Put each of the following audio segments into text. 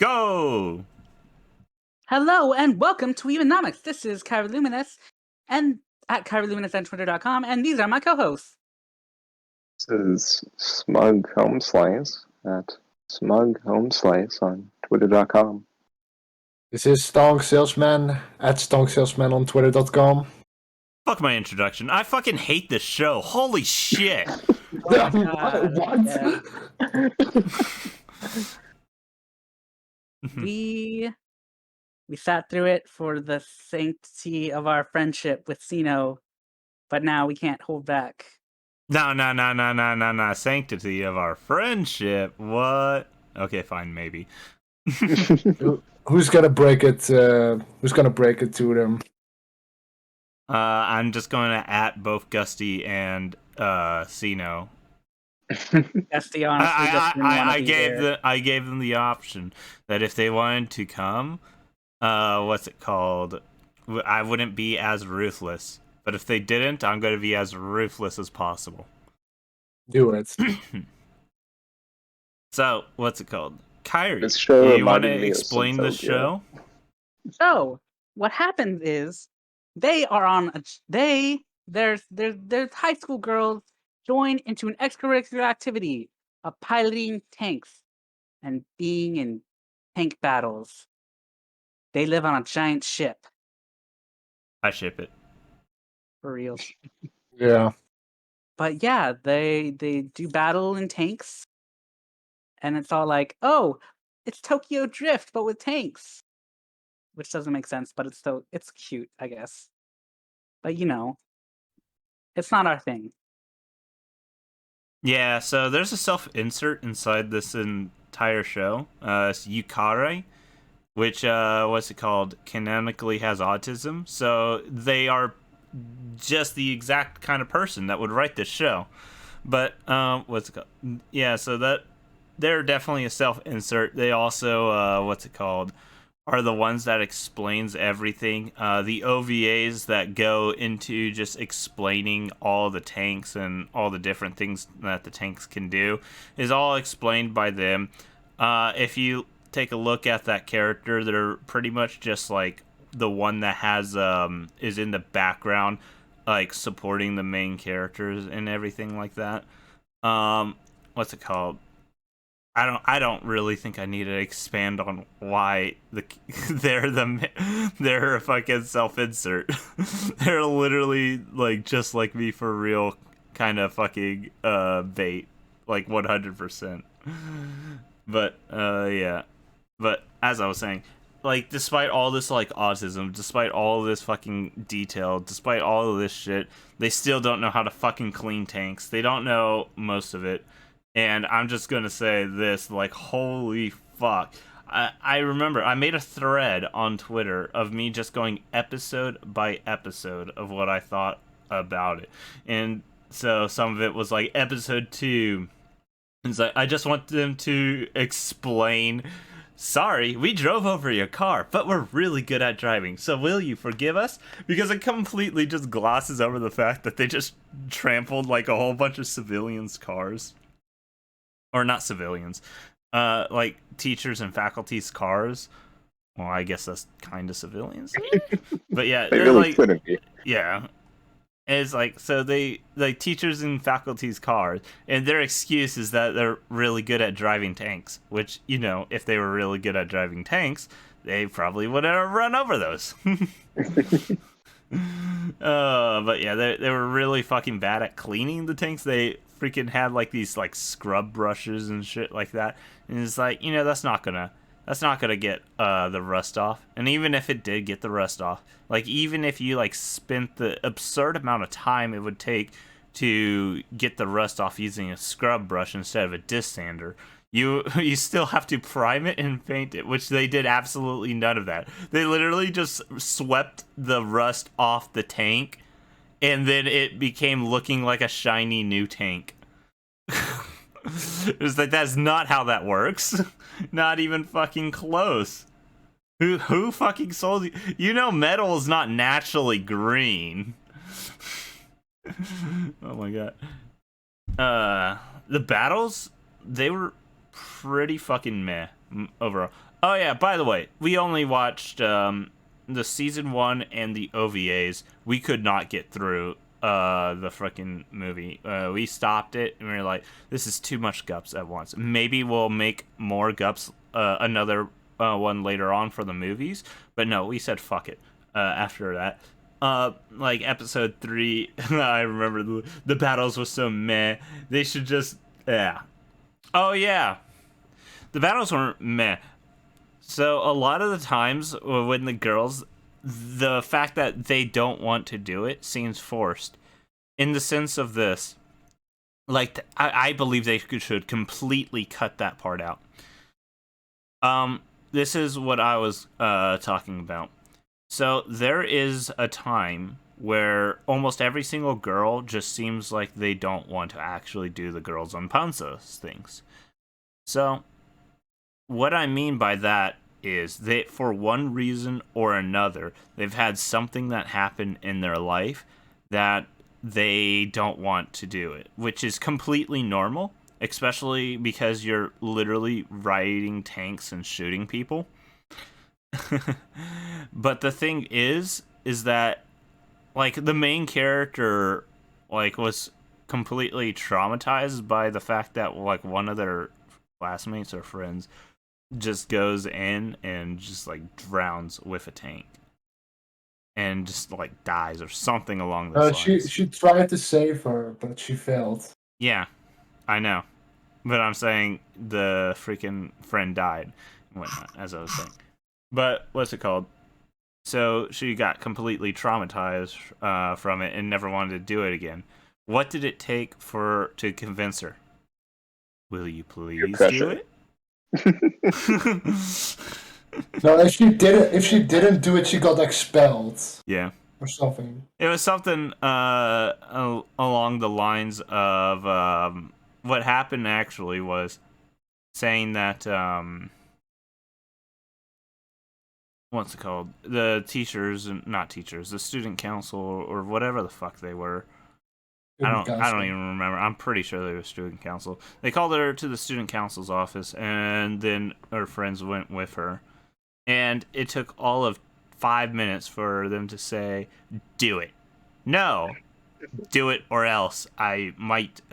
Go! Hello and welcome to Weebanomics. This is Kyrie Luminous and at KyrieLuminous on Twitter.com, and these are my co-hosts. This is Smug Home Slice at Smug Home Slice on Twitter.com. This is Stonk Salesman at Stonk Salesman on Twitter.com. Fuck my introduction. I fucking hate this show. Holy shit. Oh my God. What? Yeah. We sat through it for the sanctity of our friendship with Sino, but now we can't hold back. No. Sanctity of our friendship. What? Okay, fine, maybe. Who's gonna break it? Who's gonna break it to them? I'm just going to at both Gusty and Sino. Gusty honestly just didn't want to be there. I gave them the option that if they wanted to come, what's it called? I wouldn't be as ruthless. But if they didn't, I'm going to be as ruthless as possible. Do it. So, what's it called? Kyrie, This show do you want to reminded me of explain the Zootopia. show? So what happens is they are on there's high school girls join into an extracurricular activity of piloting tanks and being in tank battles. They live on a giant ship, I ship it. for real. Yeah. But yeah, they do battle in tanks, and it's all like, oh, it's Tokyo Drift but with tanks, which doesn't make sense, but it's cute, I guess. But it's not our thing. Yeah, so there's a self-insert inside this entire show. It's Yukare, which, what's it called, canonically has autism. So they are just the exact kind of person that would write this show. But, what's it called? Yeah, so they're definitely a self-insert. They also, what's it called, are the ones that explains everything. The OVAs that go into just explaining all the tanks and all the different things that the tanks can do is all explained by them. If you take a look at that character, they're pretty much just like the one that has is in the background, like supporting the main characters and everything like that. What's it called? I don't really think I need to expand on why they're a fucking self-insert. They're literally like just like me for real, kind of fucking bait, like 100%. But yeah, but as I was saying, like despite all this like autism, despite all of this fucking detail, despite all of this shit, they still don't know how to fucking clean tanks. They don't know most of it. And I'm just gonna say this, like, holy fuck. I remember I made a thread on Twitter of me just going episode by episode of what I thought about it. And so some of it was like episode 2. It's like, I just want them to explain, sorry, we drove over your car, but we're really good at driving, so will you forgive us? Because it completely just glosses over the fact that they just trampled like a whole bunch of civilians' cars. Or not civilians, like teachers and faculty's cars. Well, I guess that's kind of civilians. But yeah, They they're really like, couldn't be. yeah. It's like, so they, like, teachers and faculty's cars, and their excuse is that they're really good at driving tanks, which, if they were really good at driving tanks, they probably would have run over those. But yeah, they were really fucking bad at cleaning the tanks. They freaking had like these like scrub brushes and shit like that, and it's like, that's not gonna get the rust off. And even if it did get the rust off, like even if you like spent the absurd amount of time it would take to get the rust off using a scrub brush instead of a disc sander, you still have to prime it and paint it, which they did absolutely none of that. They literally just swept the rust off the tank, and then it became looking like a shiny new tank. It was like, that's not how that works. Not even fucking close. Who fucking sold you? Metal is not naturally green. Oh my god. The battles, they were pretty fucking meh overall. Oh yeah, by the way, we only watched the season 1 and the OVAs. We could not get through the freaking movie. We stopped it and we were like, this is too much GUPs at once. Maybe we'll make more GUPs, another one later on for the movies. But no, we said fuck it after that. Like episode 3, I remember the battles were so meh. They should just, yeah. Oh yeah, the battles were meh. So a lot of the times when the girls, the fact that they don't want to do it seems forced. In the sense of this, like I believe they should completely cut that part out. This is what I was talking about. So there is a time where almost every single girl just seems like they don't want to actually do the Girls Und Panzer things. So what I mean by that is that for one reason or another, they've had something that happened in their life that they don't want to do it, which is completely normal, especially because you're literally riding tanks and shooting people. But the thing is that, like, the main character, like, was completely traumatized by the fact that, like, one of their classmates or friends just goes in and just, like, drowns with a tank. And just, like, dies or something along those lines. She tried to save her, but she failed. Yeah, I know. But I'm saying the freaking friend died and whatnot, as I was saying. But what's it called? So she got completely traumatized from it and never wanted to do it again. What did it take to convince her? Will you please do it? No, if she didn't do it, she got expelled. Yeah. Or something. It was something along the lines of what happened actually was saying that what's it called? The teachers, not teachers, the student council or whatever the fuck they were. I don't even remember. I'm pretty sure they were student council. They called her to the student council's office, and then her friends went with her. And it took all of 5 minutes for them to say, "Do it." No, do it or else I might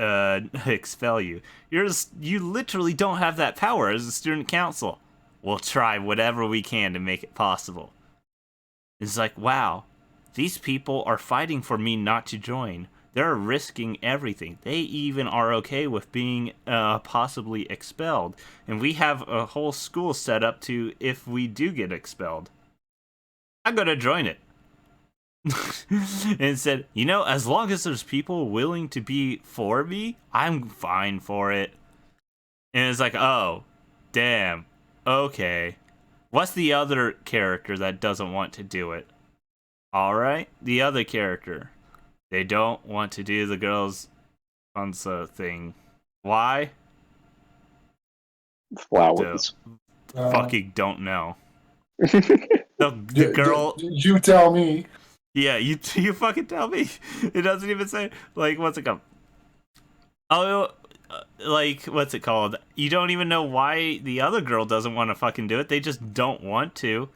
expel you. You literally don't have that power as a student council. We'll try whatever we can to make it possible. It's like, wow, these people are fighting for me not to join. They're risking everything. They even are okay with being possibly expelled. And we have a whole school set up to if we do get expelled. I'm going to join it. And said, you know, as long as there's people willing to be for me, I'm fine for it. And it's like, oh, damn. Okay. What's the other character that doesn't want to do it? Alright, the other character. They don't want to do the Girls Panzer thing. Why? Flowers. Fucking don't know. The girl... You tell me. Yeah, you fucking tell me. It doesn't even say, like, what's it called? Oh, like, what's it called? You don't even know why the other girl doesn't want to fucking do it. They just don't want to.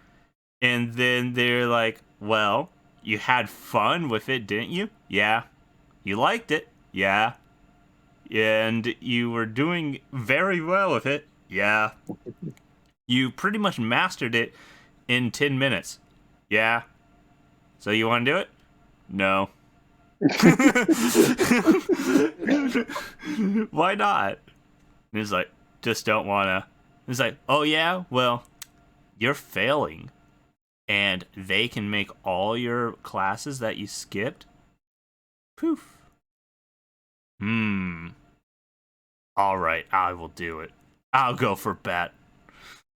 And then they're like, well, you had fun with it, didn't you? Yeah. You liked it? Yeah. And you were doing very well with it? Yeah. You pretty much mastered it in 10 minutes? Yeah. So you want to do it? No. Why not? And he's like, just don't want to. He's like, oh yeah? Well, you're failing. And they can make all your classes that you skipped? Poof. Alright, I will do it. I'll go for bat.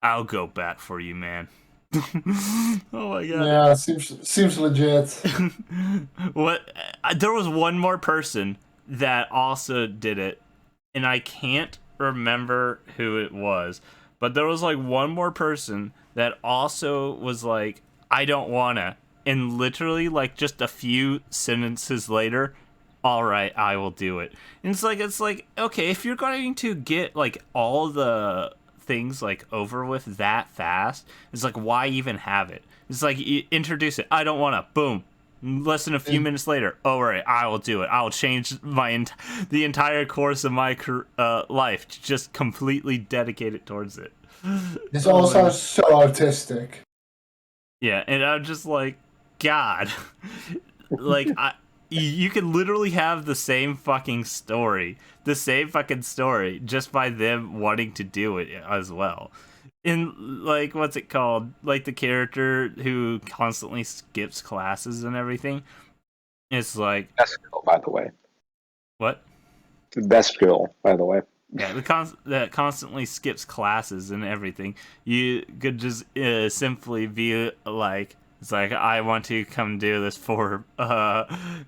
I'll go bat for you, man. Oh my god. Yeah, seems legit. What? There was one more person that also did it, and I can't remember who it was, but there was like one more person that also was like, I don't wanna, and literally like just a few sentences later, all right, I will do it. And it's like okay, if you're going to get like all the things like over with that fast, it's like, why even have it? It's like, you introduce it. I don't want to. Boom. Less than a few minutes later, oh right, I will do it. I will change the entire course of my life to just completely dedicate it towards it. This all sounds so autistic. Yeah, and I'm just like, God, like you can literally have the same fucking story, just by them wanting to do it as well. In like, what's it called? Like the character who constantly skips classes and everything. It's like, Best girl, by the way. What? The best girl, by the way. Yeah, that constantly skips classes and everything. You could just simply be like, it's like, I want to come do this for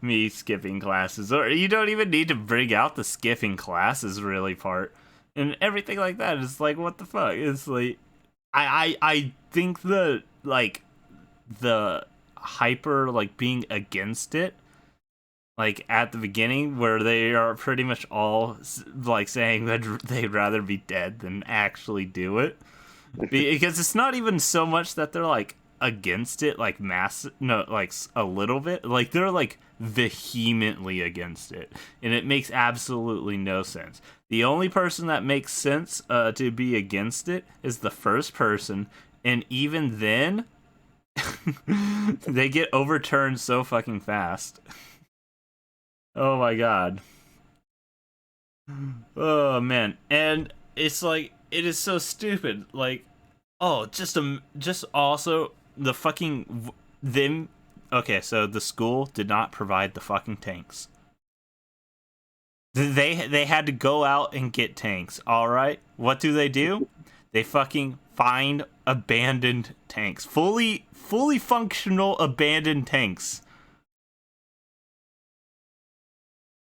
me skipping classes. Or you don't even need to bring out the skipping classes really part. And everything like that is like, what the fuck? It's like, I think the hyper, like, being against it, like at the beginning, where they are pretty much all like saying that they'd rather be dead than actually do it, because it's not even so much that they're like against it, like like a little bit, like they're like vehemently against it, and it makes absolutely no sense. The only person that makes sense to be against it is the first person, and even then, they get overturned so fucking fast. Oh my god. Oh man. And it's like, it is so stupid. Like, oh, just also the fucking them. Okay, so the school did not provide the fucking tanks. They had to go out and get tanks. All right. What do? They fucking find abandoned tanks. Fully functional abandoned tanks.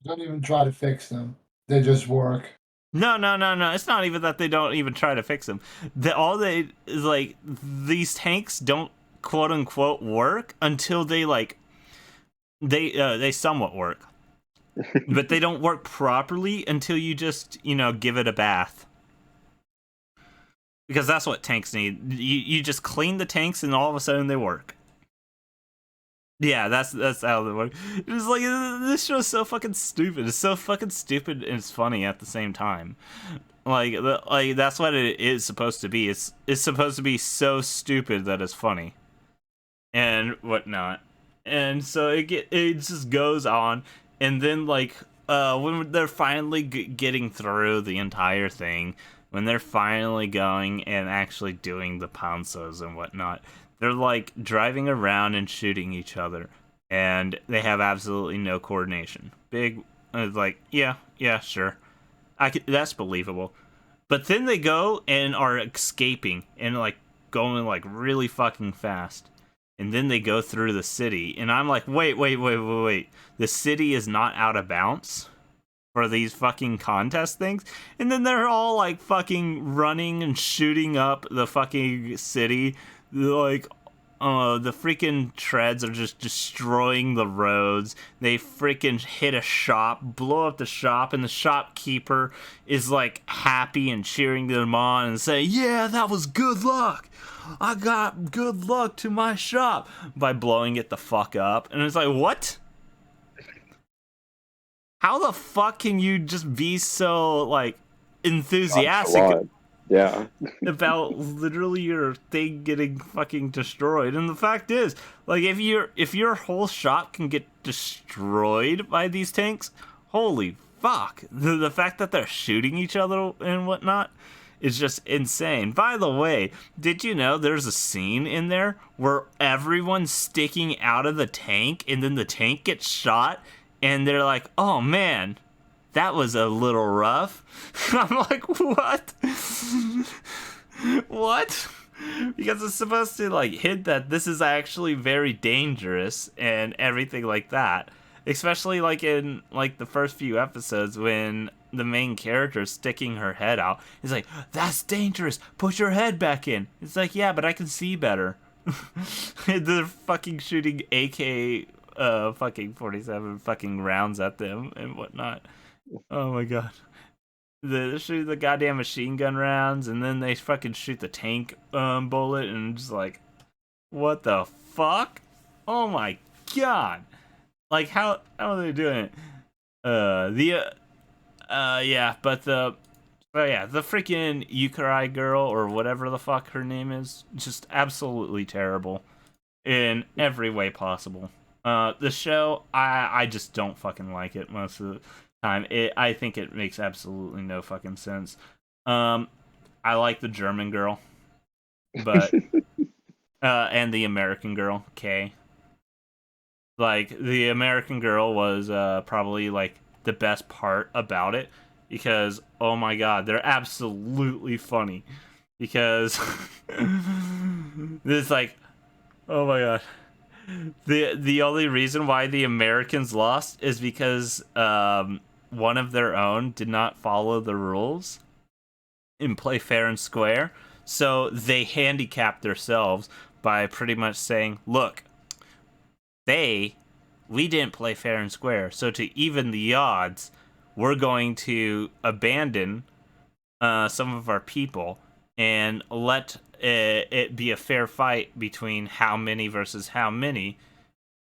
Don't even try to fix them. They just work. No. It's not even that they don't even try to fix them. These tanks don't quote unquote work until they somewhat work. But they don't work properly until you just, give it a bath. Because that's what tanks need. You just clean the tanks and all of a sudden they work. Yeah, that's how they work. It's like, this show is so fucking stupid. It's so fucking stupid and it's funny at the same time. Like that's what it is supposed to be. It's supposed to be so stupid that it's funny, and whatnot. And so it just goes on, and then when they're finally getting through the entire thing, when they're finally going and actually doing the panzers and whatnot, they're like driving around and shooting each other, and they have absolutely no coordination. Like, yeah, sure, that's believable. But then they go and are escaping and like going like really fucking fast, and then they go through the city, and I'm like, wait, the city is not out of bounds for these fucking contest things? And then they're all like fucking running and shooting up the fucking city. Like, the freaking treads are just destroying the roads. They freaking hit a shop, blow up the shop, and the shopkeeper is like happy and cheering them on and saying, yeah, that was good luck. I got good luck to my shop, by blowing it the fuck up. And it's like, what? How the fuck can you just be so like enthusiastic about literally your thing getting fucking destroyed? And the fact is, like, if your whole shop can get destroyed by these tanks, holy fuck, the fact that they're shooting each other and whatnot is just insane. By the way, did you know there's a scene in there where everyone's sticking out of the tank, and then the tank gets shot, and they're like, oh man, that was a little rough. I'm like, what? What? Because it's supposed to like hint that this is actually very dangerous and everything like that. Especially like in like the first few episodes, when the main character is sticking her head out. It's like, that's dangerous. Put your head back in. It's like, yeah, but I can see better. They're fucking shooting AK fucking 47 fucking rounds at them and whatnot. Oh my god. they shoot the goddamn machine gun rounds, and then they fucking shoot the tank bullet, and just like, what the fuck? Oh my god! Like, how are they doing it? Yeah, but the freaking Yukarai girl, or whatever the fuck her name is, just absolutely terrible in every way possible. The show, I just don't fucking like it most of the time. I think it makes absolutely no fucking sense. I like the German girl, but and the American girl, Kay. Like, the American girl was probably like the best part about it, because oh my god, they're absolutely funny. Because it's like, oh my god, the only reason why the Americans lost is because one of their own did not follow the rules and play fair and square, so they handicapped themselves by pretty much saying, look, we didn't play fair and square, so to even the odds, we're going to abandon some of our people and let it be a fair fight between how many versus how many,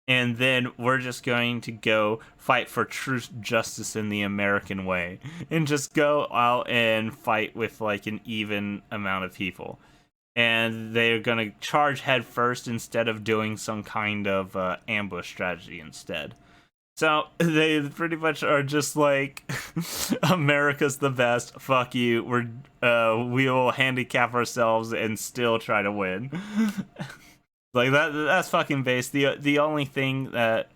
and then we're just going to go fight for true justice in the American way, and just go out and fight with like an even amount of people. And they're gonna charge head first instead of doing some kind of ambush strategy instead. So they pretty much are just like, America's the best. Fuck you. We will handicap ourselves and still try to win. Like that's fucking base. The only thing that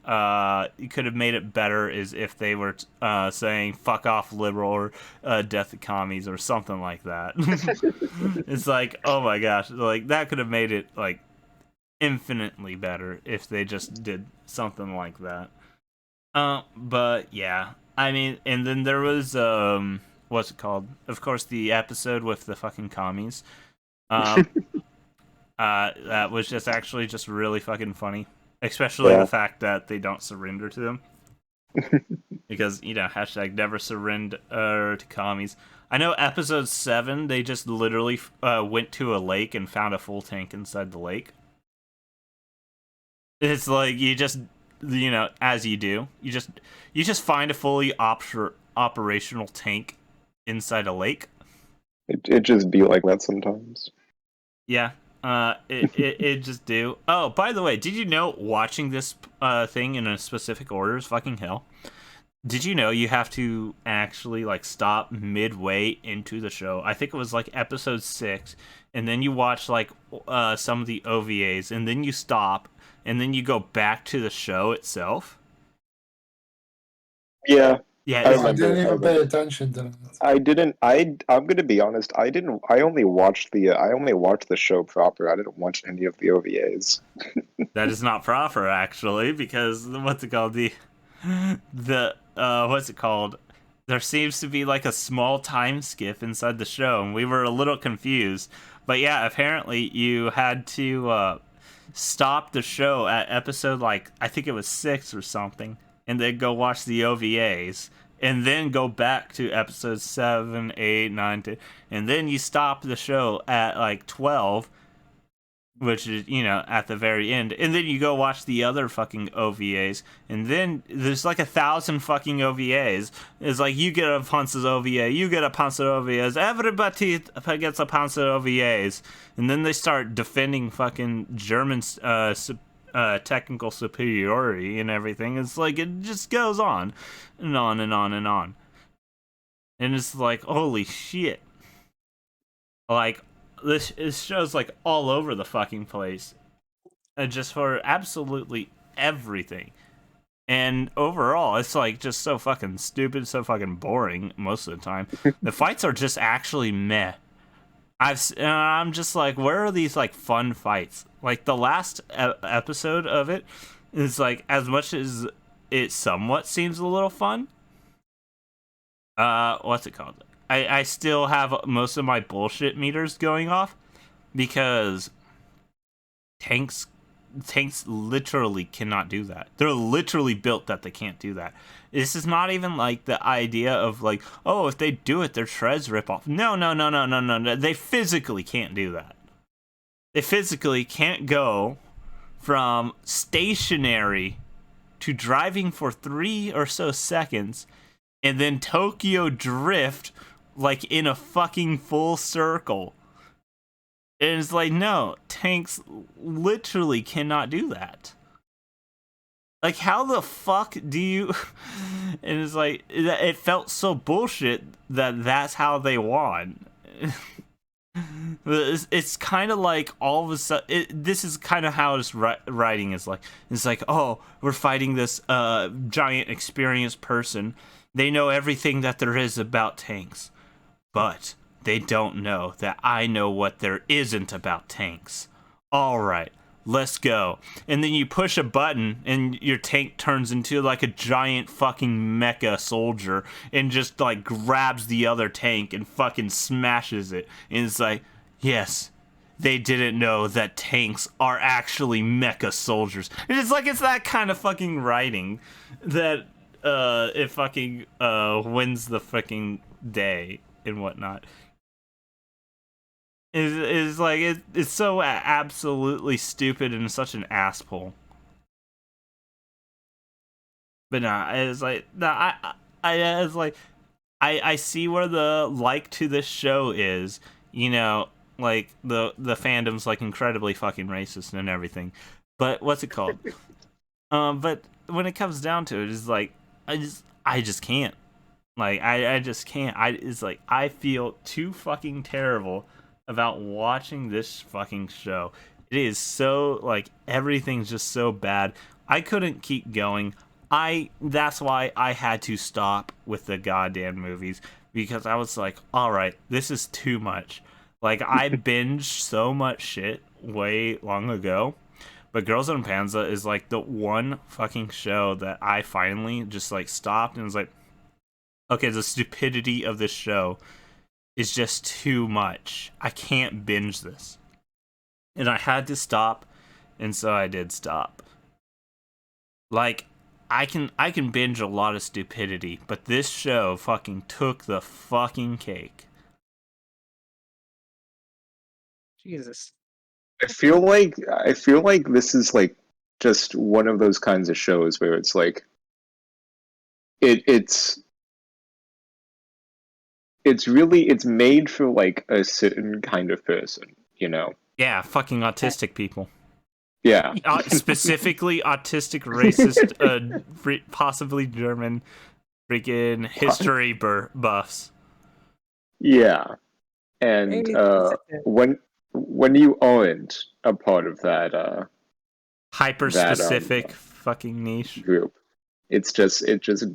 could have made it better is if they were saying fuck off liberal, or death to commies, or something like that. It's like, oh my gosh, like that could have made it like infinitely better if they just did something like that. But yeah, I mean, and then there was what's it called? Of course, the episode with the fucking commies. That was just actually just really fucking funny, especially the fact that they don't surrender to them. Because, hashtag never surrender to commies. I know episode 7, they just literally went to a lake and found a full tank inside the lake. It's like, you just, as you do, you just find a fully operational tank inside a lake. It just be like that sometimes. Yeah. It just do. Oh, by the way, did you know watching this thing in a specific order is fucking hell? Did you know you have to actually like stop midway into the show? I think it was like episode 6, and then you watch like some of the OVAs, and then you stop, and then you go back to the show itself. Yeah. Yeah, I didn't even pay attention to that. I didn't. I'm gonna be honest. I didn't. I only watched the show proper. I didn't watch any of the OVAs. That is not proper, actually, because what's it called? What's it called? There seems to be like a small time skip inside the show, and we were a little confused. But yeah, apparently you had to stop the show at episode, like, I think it was 6 or something, and then go watch the OVAs, and then go back to episodes 7, 8, 9, 10, and then you stop the show at like 12, which is, at the very end, and then you go watch the other fucking OVAs, and then there's like 1,000 fucking OVAs. It's like, you get a Panzer OVA, you get a Panzer OVAs, everybody gets a Panzer OVAs, and then they start defending fucking German technical superiority and everything. It's like, it just goes on and on and on and on, and it's like, holy shit, like, this show's like all over the fucking place, just for absolutely everything. And overall, it's like just so fucking stupid, so fucking boring most of the time. The fights are just actually meh. I'm just like, where are these like fun fights? Like the last episode of it is like, as much as it somewhat seems a little fun. What's it called? I still have most of my bullshit meters going off, because tanks tanks literally cannot do that. They're literally built that they can't do that. This is not even like the idea of like, oh, if they do it, their treads rip off. No. They physically can't do that. They physically can't go from stationary to driving for 3 or so seconds and then Tokyo drift like in a fucking full circle. And it's like, no, tanks literally cannot do that. Like, how the fuck do you... And it's like, it felt so bullshit that that's how they won. It's kind of like all of a sudden... This is kind of how this writing is like. It's like, oh, we're fighting this giant experienced person. They know everything that there is about tanks. But they don't know that I know what there isn't about tanks. Alright. Let's go. And then you push a button and your tank turns into like a giant fucking mecha soldier and just like grabs the other tank and fucking smashes it. And it's like, yes, they didn't know that tanks are actually mecha soldiers. And it's like, it's that kind of fucking writing that it fucking wins the fucking day and whatnot. Is like it's so absolutely stupid and such an asshole. But nah, it's like it's like I see where the like to this show is, you know, like the fandom's like incredibly fucking racist and everything. But what's it called? But when it comes down to it, it's like I just can't. Like I just can't. It's like I feel too fucking terrible about watching this fucking show. It is so, like, everything's just so bad. I couldn't keep going. That's why I had to stop with the goddamn movies, because I was like, alright, this is too much. Like, I binged so much shit way long ago, but Girls Und Panzer is, like, the one fucking show that I finally just, like, stopped and was like, okay, the stupidity of this show is just too much. I can't binge this. And I had to stop, and so I did stop. Like, I can binge a lot of stupidity, but this show fucking took the fucking cake. Jesus. I feel like this is like just one of those kinds of shows where it's like it's made for like a certain kind of person, you know? Yeah, fucking autistic people. Yeah. Specifically autistic, racist, possibly German, freaking history buffs. Yeah. And when you aren't a part of that hyper specific fucking niche group, it just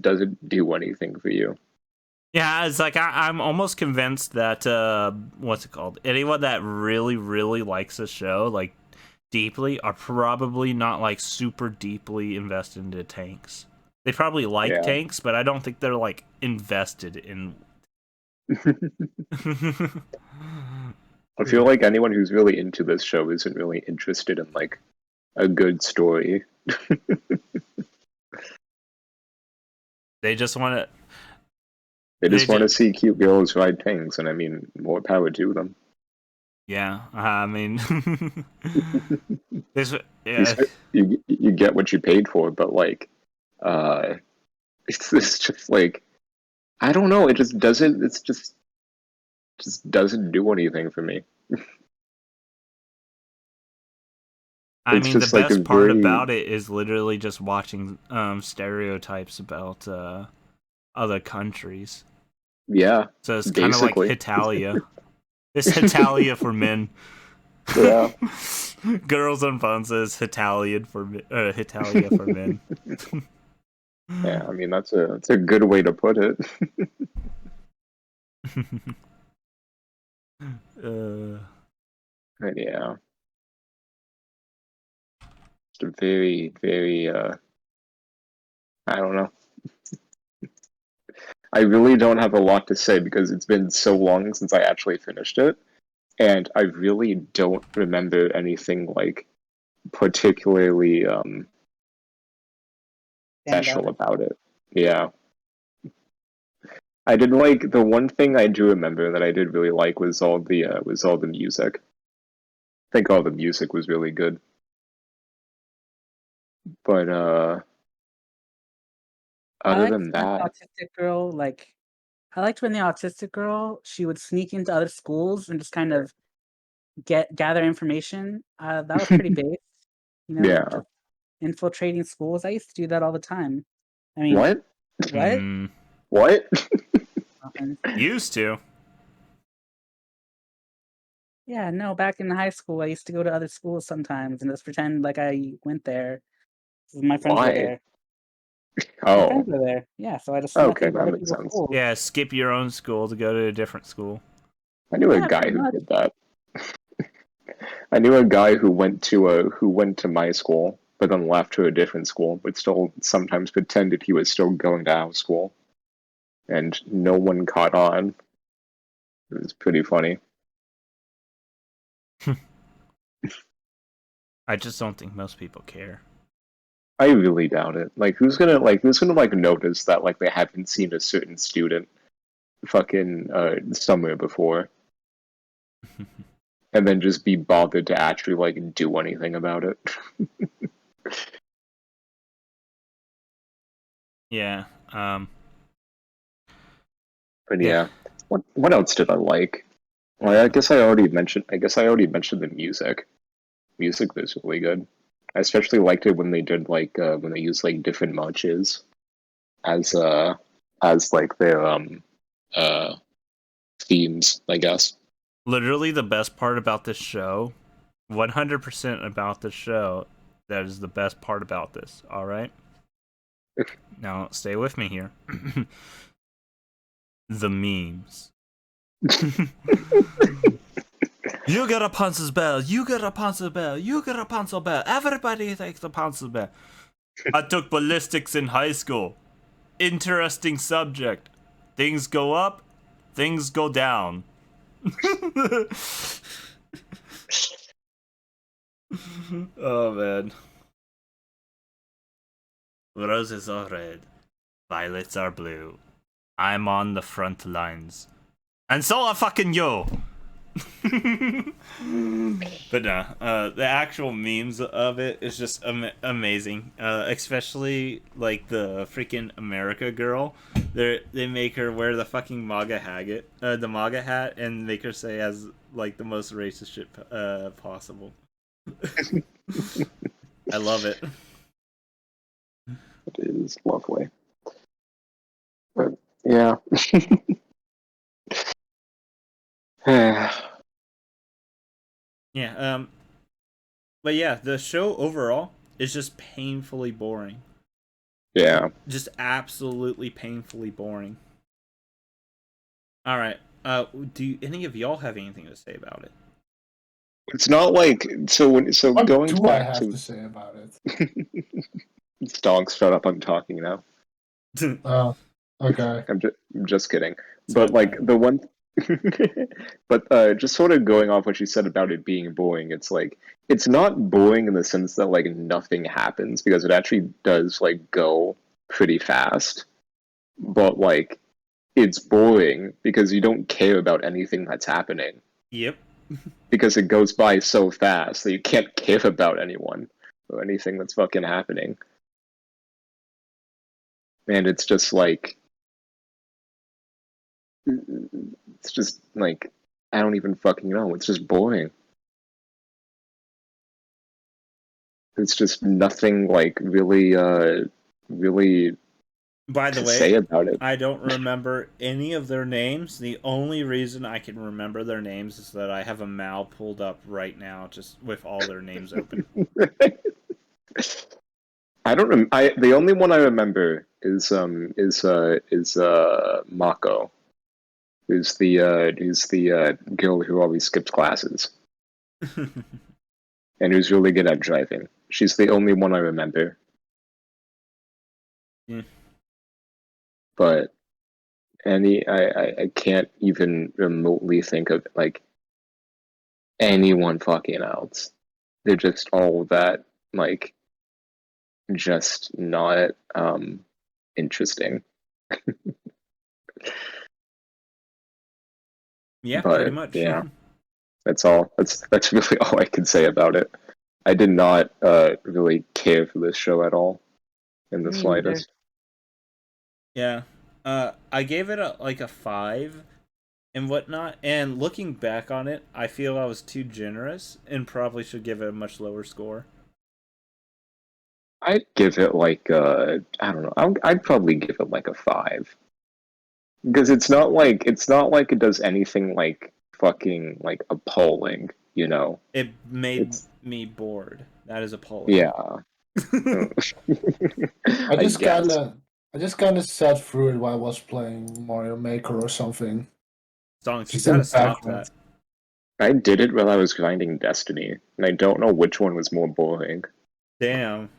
doesn't do anything for you. Yeah, it's like I'm almost convinced that what's it called? Anyone that really, really likes a show like deeply are probably not like super deeply invested into tanks. They probably like tanks, but I don't think they're like invested in. I feel like anyone who's really into this show isn't really interested in like a good story. They just want to. They just want to see cute girls ride tanks, and I mean, more power to them. Yeah, I mean, you get what you paid for, but like, it's just like, I don't know. It just doesn't. It's just doesn't do anything for me. I mean, the best part about it is literally just watching stereotypes about other countries. Yeah. So it's kind of like Hitalia. It's Hitalia for men. Yeah. Girls Und Panzer is Hitalia for men. Yeah, I mean that's a good way to put it. But yeah. It's a very, very I don't know. I really don't have a lot to say because it's been so long since I actually finished it, and I really don't remember anything like particularly Stand special out. about it. Yeah. I did like the one thing I do remember that I did really like was all the music. I think all the music was really good. But I other liked than when the that, autistic girl, I liked when the autistic girl, she would sneak into other schools and just kind of gather information. That was pretty base, yeah. just infiltrating schools. I used to do that all the time. I mean, What? what? What? Nothing. Used to. Yeah, no, back in high school, I used to go to other schools sometimes and just pretend like I went there. My friends were Why? there. My friends Oh, were there. Yeah, so I just snuck okay, into that other makes people's sense. schools. Yeah, skip your own school to go to a different school. I knew a Yeah, guy pretty who much. did that. I knew a guy who went to my school, but then left to a different school, but still sometimes pretended he was still going to our school, and no one caught on. It was pretty funny. I just don't think most people care. I really doubt it. Who's gonna notice that like they haven't seen a certain student fucking somewhere before, and then just be bothered to actually like do anything about it. Yeah. But Yeah. yeah, what else did I like? Well, I guess I already mentioned. I guess I already mentioned the music. Music was really good. I especially liked it when they did when they used like different marches as like their uh themes, I guess. Literally the best part about this show, 100% about this show, that is the best part about this, alright? Now, stay with me here. The memes. You get a Panzer's bell, you get a Panzer bell, you get a Panzer bell, everybody takes a Panzer bell. I took ballistics in high school. Interesting subject. Things go up, things go down. Oh man. Roses are red, violets are blue. I'm on the front lines. And so are fucking you! But no, the actual memes of it is just amazing. Especially like the freaking America girl. They make her wear the fucking the MAGA hat, and make her say as like the most racist shit possible. I love it. It is lovely. But yeah. Yeah. But yeah, the show overall is just painfully boring. Yeah. Just absolutely painfully boring. All right. Do any of y'all have anything to say about it? It's not like so What going do I back have to to say about it? Dogs, shut up, I'm talking now. Oh, okay. I'm just kidding. It's my But like point. the one but just sort of going off what you said about it being boring, it's like it's not boring in the sense that like nothing happens because it actually does like go pretty fast. But like it's boring because you don't care about anything that's happening Yep. because it goes by so fast that you can't care about anyone or anything that's fucking happening. And it's just like it's just like I don't even fucking know. It's just boring. It's just nothing like really By the to way, say about it. I don't remember any of their names. The only reason I can remember their names is that I have a Mal pulled up right now, just with all their names open. I don't. The only one I remember is Mako, who's the girl who always skips classes and who's really good at driving. She's the only one I remember. Yeah. But I can't even remotely think of like anyone fucking else. they're just all that like just not interesting. Yeah, pretty But much. yeah, that's all. That's really all I can say about it. I did not really care for this show at all in the Me neither. slightest. Yeah. I gave it a 5 and whatnot, and looking back on it, I feel I was too generous and probably should give it a much lower score. I'd give it like I don't know. I'd probably give it like a 5 because it's not like it does anything like fucking like appalling, you know. It made It's me bored. That is appalling. yeah. I I just guess kind of sat through it while I was playing Mario Maker or something. Stonks, you Just in the gotta stop background. that. I did it while I was grinding Destiny, and I don't know which one was more boring. Damn.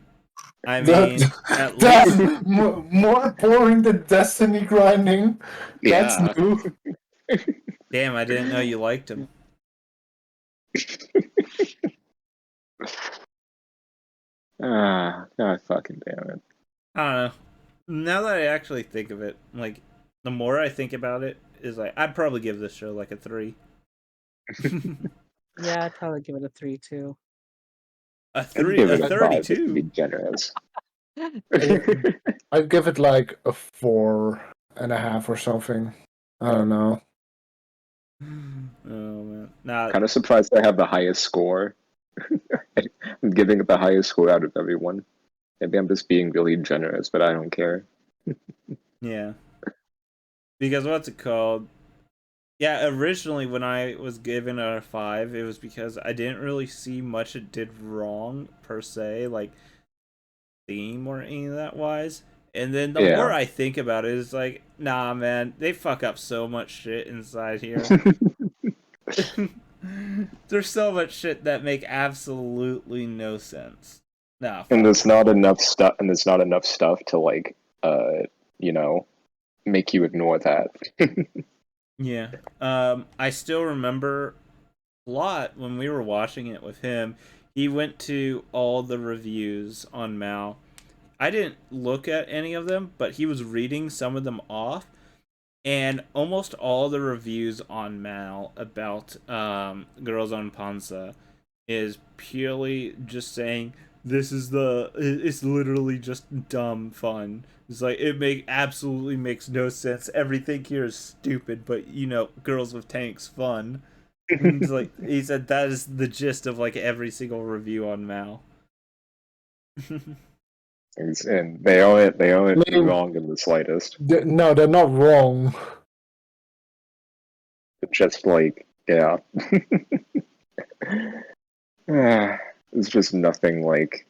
I mean, at That's least more boring than Destiny grinding. That's Yeah. new. damn, I didn't know you liked him. God fucking damn it. I don't know. Now that I actually think of it, like the more I think about it, is like I'd probably give this show like a 3. Yeah, I'd probably give it a 3 too. A I'd 3, give a it a 5 just to be 32. generous. I'd give it like a 4.5 or something. I don't know. Oh man, nah, Kind of surprised I have the highest score. I'm giving it the highest score out of everyone. Maybe I'm just being really generous, but I don't care. yeah. Because what's it called? Yeah, originally when I was given a 5, it was because I didn't really see much it did wrong per se, like theme or any of that wise. And then the more Yeah. I think about it, it's like, nah, man, they fuck up so much shit inside here. There's so much shit that make absolutely no sense. Nah, And fuck there's it. not enough stuff and there's not enough stuff to like you know, make you ignore that. Yeah. I still remember a lot when we were watching it with him. He went to all the reviews on Mal. I didn't look at any of them, but he was reading some of them off. And almost all the reviews on Mal about Girls On Panzer is purely just saying it's literally just dumb fun. It's like absolutely makes no sense. Everything here is stupid, but girls with tanks fun. And it's like he said that is the gist of like every single review on Mal. And they aren't I mean, wrong in the slightest. no, they're not wrong. It's just like, yeah. It's just nothing like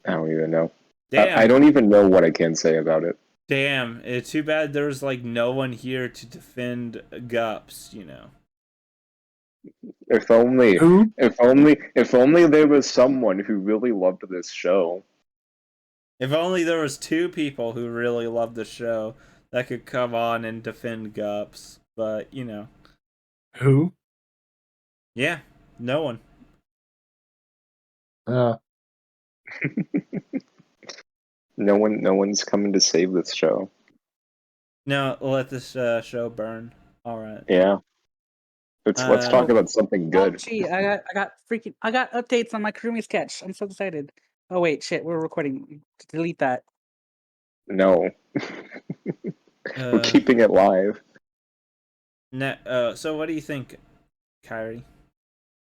I don't even know. I Damn, don't even know what I can say about it. damn! It's too bad there's like no one here to defend GUPs. If only, Who? if only there was someone who really loved this show. If only there was 2 people who really loved the show that could come on and defend GUPs. But Who? yeah, no one. Uh, No one's coming to save this show. No, let this show burn. All right. Yeah. Let's talk Oh, about something oh, good. gee, I got updates on my Kurumi sketch. I'm so excited. Oh wait, shit, we're recording. Delete that. No. We're Uh, keeping it live. so what do you think, Kyrie?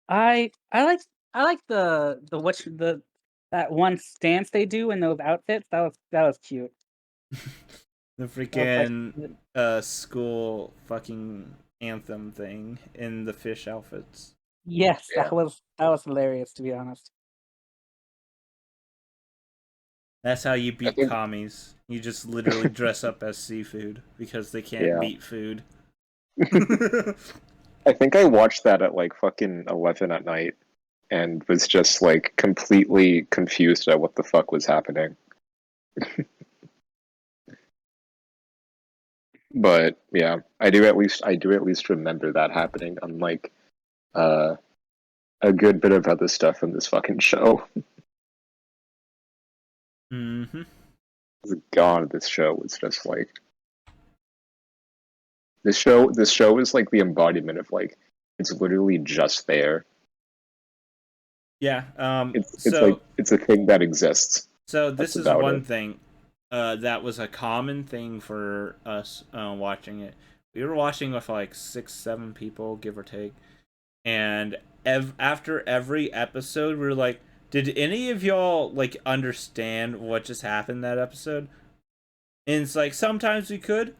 I like the that one stance they do in those outfits. That was cute. The That was freaking actually, school fucking anthem thing in the fish outfits. yes, Yeah. that was hilarious to be honest. That's how you I beat think commies. You just literally dress up as seafood because they can't yeah. beat food. I think I watched that at like fucking 11 at night and was just like completely confused at what the fuck was happening. But yeah, I do at least remember that happening, unlike uh a good bit of other stuff from this fucking show. Mm-hmm. God, this show was just like this show. This show is like the embodiment of like it's literally just there. Yeah. It's like it's a thing that exists. So That's this is about one it. thing that was a common thing for us watching it. We were watching with like 6-7 people, give or take, and after every episode, we were like, "Did any of y'all like understand what just happened that episode?" And it's like sometimes we could,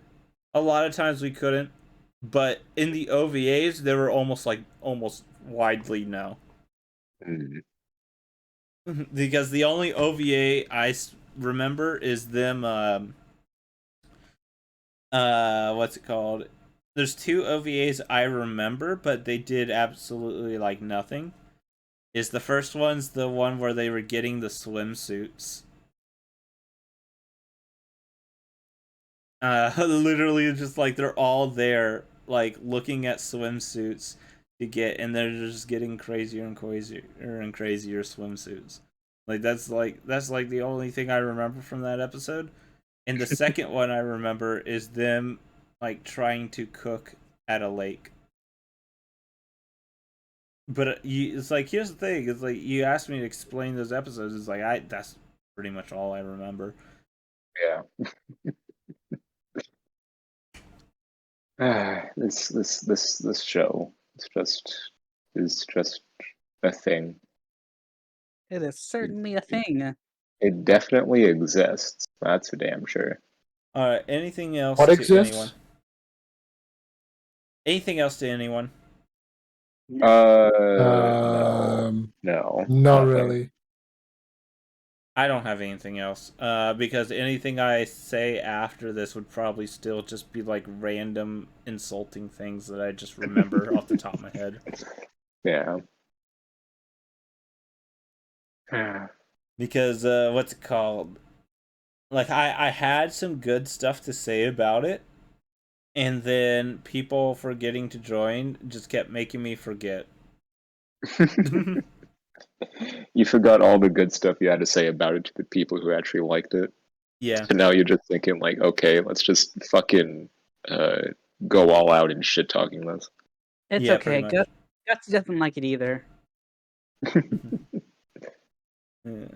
a lot of times we couldn't, but in the OVAs, they were almost widely no. Mm. Because the only OVA I remember is them what's it called? There's 2 OVAs I remember, but they did absolutely like nothing. Is the first one's the one where they were getting the swimsuits. Literally just like they're all there like looking at swimsuits to get, and they're just getting crazier and crazier swimsuits. That's like the only thing I remember from that episode. And the second one I remember is them like trying to cook at a lake. But it's like, here's the thing: it's like you asked me to explain those episodes. It's like that's pretty much all I remember. Yeah. This show is just a thing. It is certainly a thing. It definitely exists. That's for damn sure. All right. Anything else What to exists? anyone? Anything else to anyone? No. Not Nothing. really. I don't have anything else. Because anything I say after this would probably still just be like random insulting things that I just remember off the top of my head. Yeah. Because what's it called? Like I had some good stuff to say about it, and then people forgetting to join just kept making me forget. You forgot all the good stuff you had to say about it to the people who actually liked it. Yeah. So now you're just thinking like, okay, let's just fucking go all out in shit talking this. It's Yeah, okay. pretty much. Guts doesn't like it either. Yeah.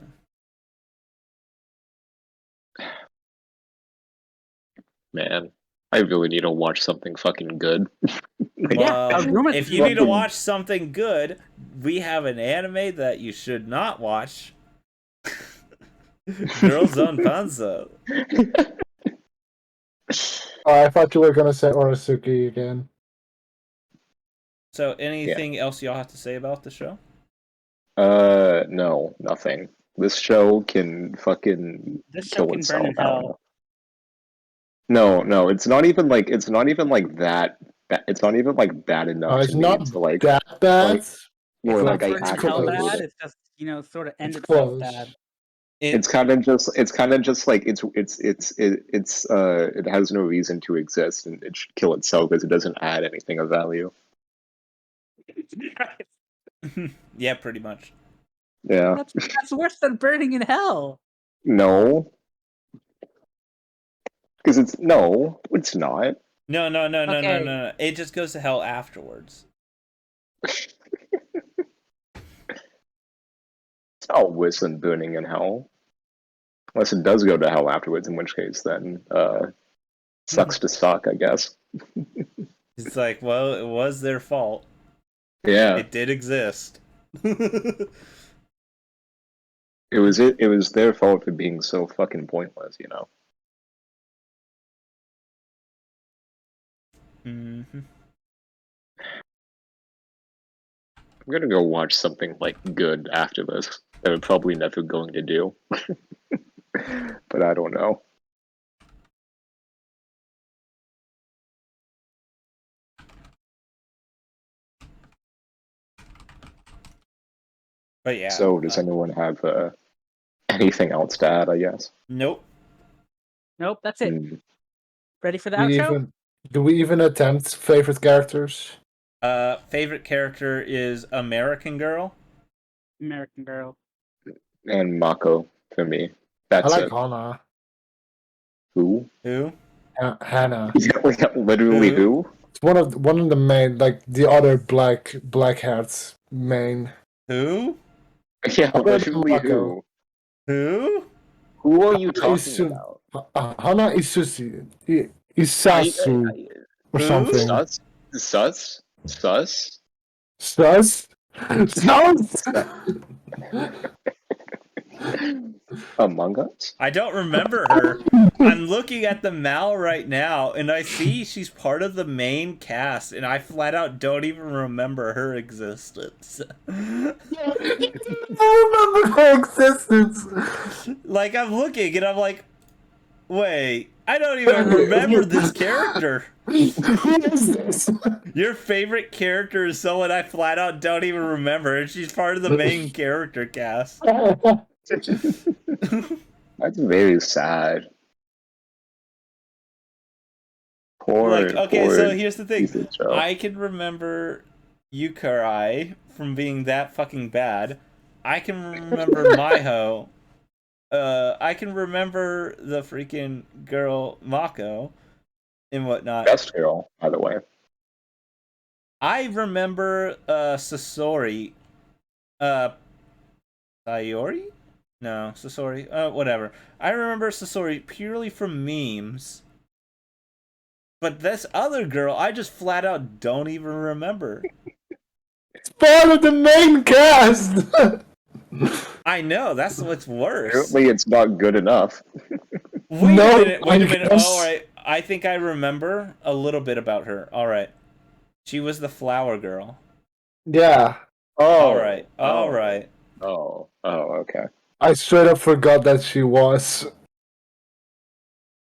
Man, I really need to watch something fucking good. Yeah, Well, if you need to fucking- watch something good, we have an anime that you should not watch. Girls Und Panzer. Oh, I thought you were gonna say Orisuke again. So, anything else y'all have to say about the show? No, nothing. This show can fucking This show kill can itself. burn in I don't hell. know. No, it's not even like that. It's not even like bad enough It's to me not to like that bad. or It's like not I burning actually hell close. bad. hate it. It's just, sort of end It's itself close. bad. It's kind of just like it has no reason to exist and it should kill itself because it doesn't add anything of value. Yeah, pretty much. Yeah. That's worse than burning in hell. No. Because it's not. No. Okay. It just goes to hell afterwards. It's not worse than burning in hell. Unless it does go to hell afterwards, in which case then sucks to suck, I guess. It's like, well, it was their fault. Yeah. It did exist. It was their fault for being so fucking pointless, you know. Mm-hmm. I'm gonna go watch something like good after this that I'm probably never going to do. But I don't know. But yeah. So does anyone have anything else to add, I guess? Nope. Nope, that's it. Hmm. Ready for the Do outro? we even attempt favorite characters? Favorite character is American Girl. American Girl. And Mako for me. I That's like it. Hana. Who? Who? Hannah. Literally Who? who? It's one of the main, like the other black hairs main. Who? Yeah, Other than literally Mako. Who? Who are you Hana talking about? Hana Isushi. I, Isasu or Who? something. Sus? Sus? Sus? Sus? Sus? Among Us? I don't remember her. I'm looking at the Mal right now, and I see she's part of the main cast, and I flat out don't even remember her existence. I remember her existence. Like, I'm looking, and I'm like, wait, I don't even remember this character. Who is this? Your favorite character is someone I flat out don't even remember, and she's part of the main character cast. That's very sad. Poor, So here's the thing. Show. I can remember Yukarai from being that fucking bad. I can remember Maiho. I can remember the freaking girl Mako and whatnot. Best girl, by the way. I remember Sasori. Sayori? No, Sasori. Whatever. I remember Sasori purely from memes. But this other girl, I just flat out don't even remember. It's part of the main cast! I know, that's what's worse. Apparently it's not good enough. Wait a minute. Guess... Alright, I think I remember a little bit about her. Alright. She was the flower girl. Yeah. Oh. Alright. Oh, okay. I straight up forgot that she was.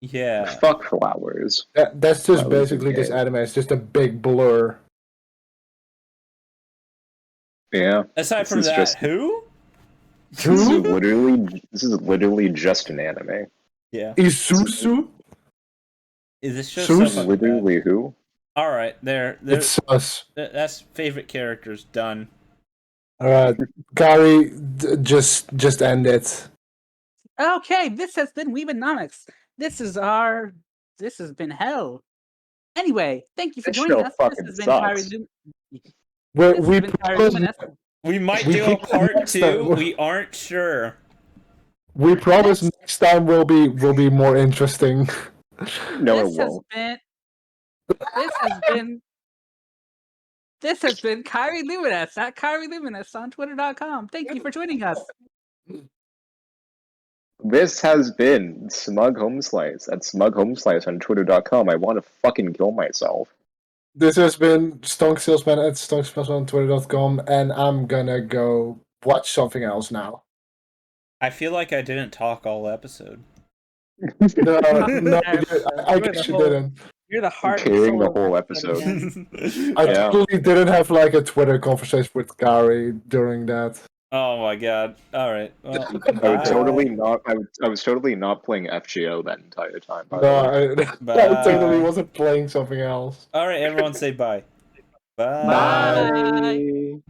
Yeah. Fuck flowers. That's just basically this anime. It's just a big blur. Yeah. Aside from that, who? This is literally just an anime. Yeah. Isusu? Is this show Sus? so Literally who? Alright, there. It's us. That's favorite characters done. Alright, Gary, just end it. Okay, this has been Weebanomics. This has been hell. Anyway, thank you for This joining show us. fucking This has been sucks. We might do a part 2. We aren't sure. We promise next time will be more interesting. No, it won't. This has been Kyrie Luminous at Kyrie Luminous on Twitter.com. Thank you for joining us. This has been Smug Home Slice at Smug Home Slice on Twitter.com. I want to fucking kill myself. This has been Stonk Salesman at Stonk Salesman on Twitter.com, and I'm gonna go watch something else now. I feel like I didn't talk all episode. No, I guess you didn't. You're the heart carrying the whole episode. I totally didn't have like a Twitter conversation with Gary during that. Oh my god! All right. Well, I was totally not playing FGO that entire time. No, I totally wasn't playing something else. All right, everyone, say bye. Bye.